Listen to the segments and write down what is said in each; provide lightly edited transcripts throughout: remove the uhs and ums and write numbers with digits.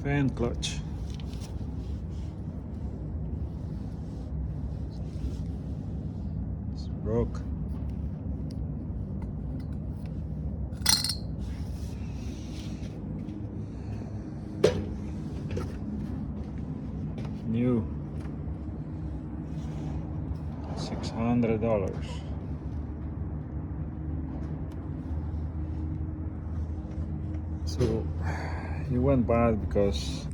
fan clutch. It's broke. New. $600. So it went bad because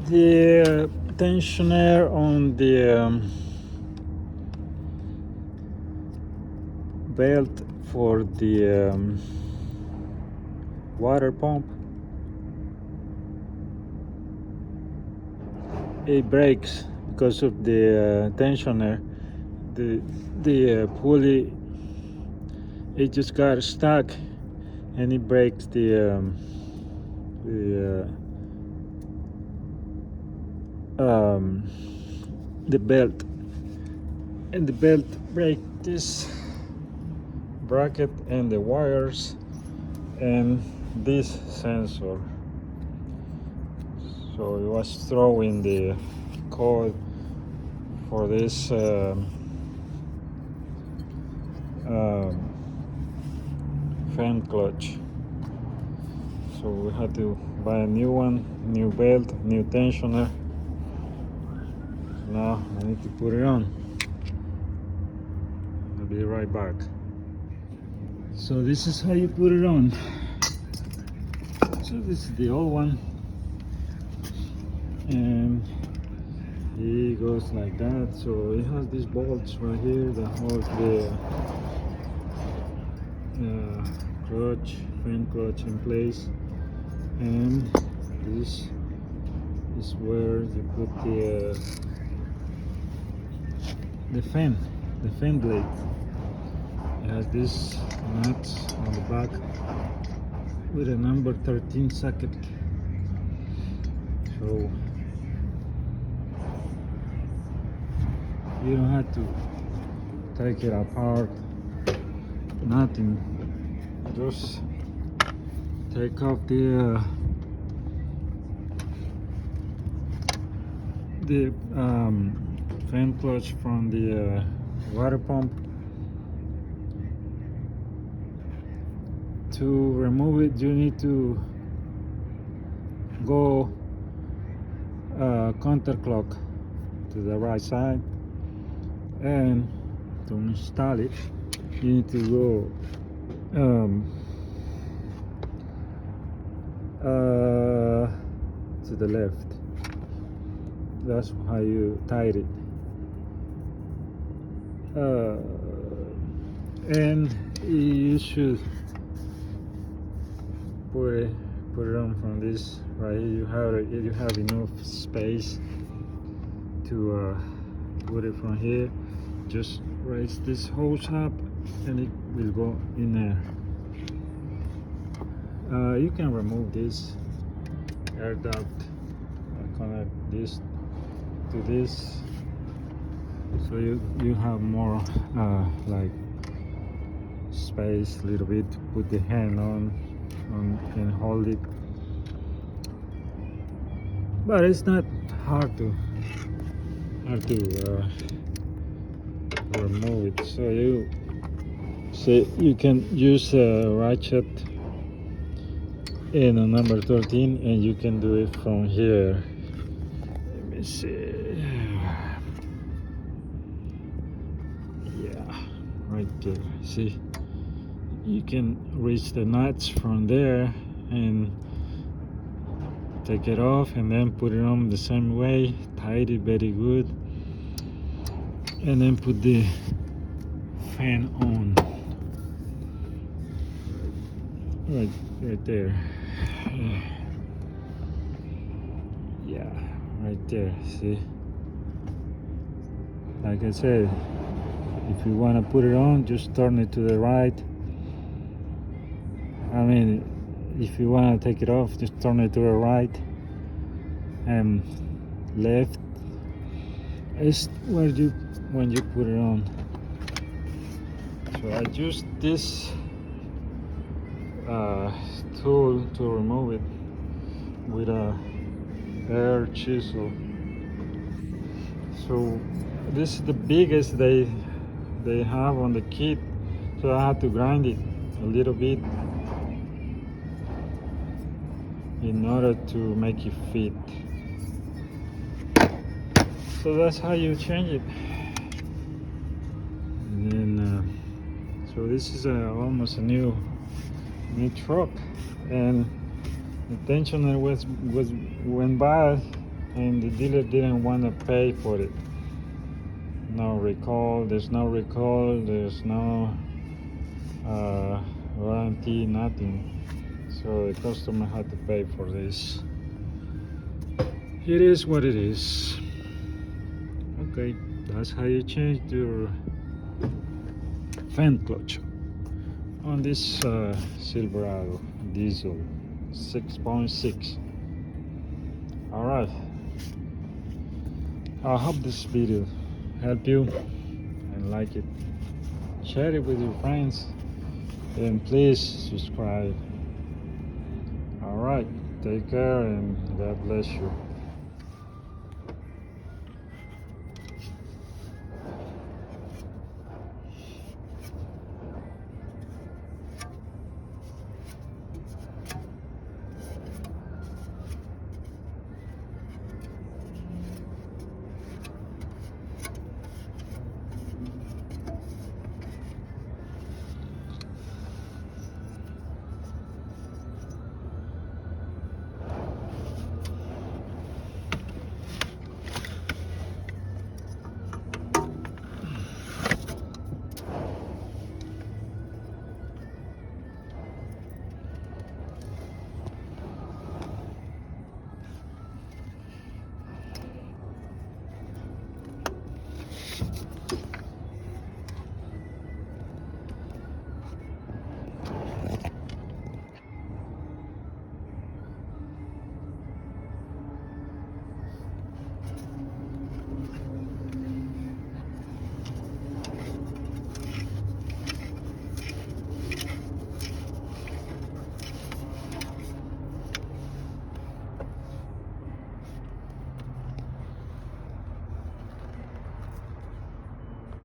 the tensioner on the belt for the water pump, it breaks because of the tensioner. The pulley, it just got stuck and it breaks the belt, and the belt break this bracket and the wires and this sensor. So it was throwing the code for this fan clutch. So we had to buy a new one, new belt, new tensioner. Now I need to put it on. I'll be right back. So this is how you put it on. So this is the old one, and it goes like that. So it has these bolts right here that hold the clutch, fan clutch in place, and this is where you put the fan blade. It has this nut on the back with a number 13 socket. So you don't have to take it apart, nothing. Just take off the fan clutch from the water pump. To remove it, you need to go counterclock to the right side, and to install it, you need to go to the left. That's how you tie it. And you should put it on from this right here. You have enough space to put it from here. Just raise this hose up and it will go in there. You can remove this air duct, connect this to this, so you have more like space, a little bit to put the hand on and hold it. But it's not hard to remove it. So you can use a ratchet in a number 13, and you can do it from here. Let me see. Yeah, right there. See, you can reach the nuts from there and take it off, and then put it on the same way, tie it very good, and then put the fan on right there. Yeah, right there. See, like I said, if you want to put it on, just turn it to the right. I mean, if you want to take it off, just turn it to the right, and left is when you put it on. So I use this tool to remove it. with a air chisel. So this is the biggest they have on the kit, so I had to grind it a little bit in order to make it fit. So that's how you change it. And then so this is almost a new truck, and the tensioner went bad, and the dealer didn't want to pay for it. No recall, there's no warranty, nothing. So the customer had to pay for this. It is what it is. Okay, that's how you change your fan clutch on this Silverado diesel 6.6. all right, I hope this video helped you and like it. Share it with your friends, and please subscribe. All right, take care and God bless you.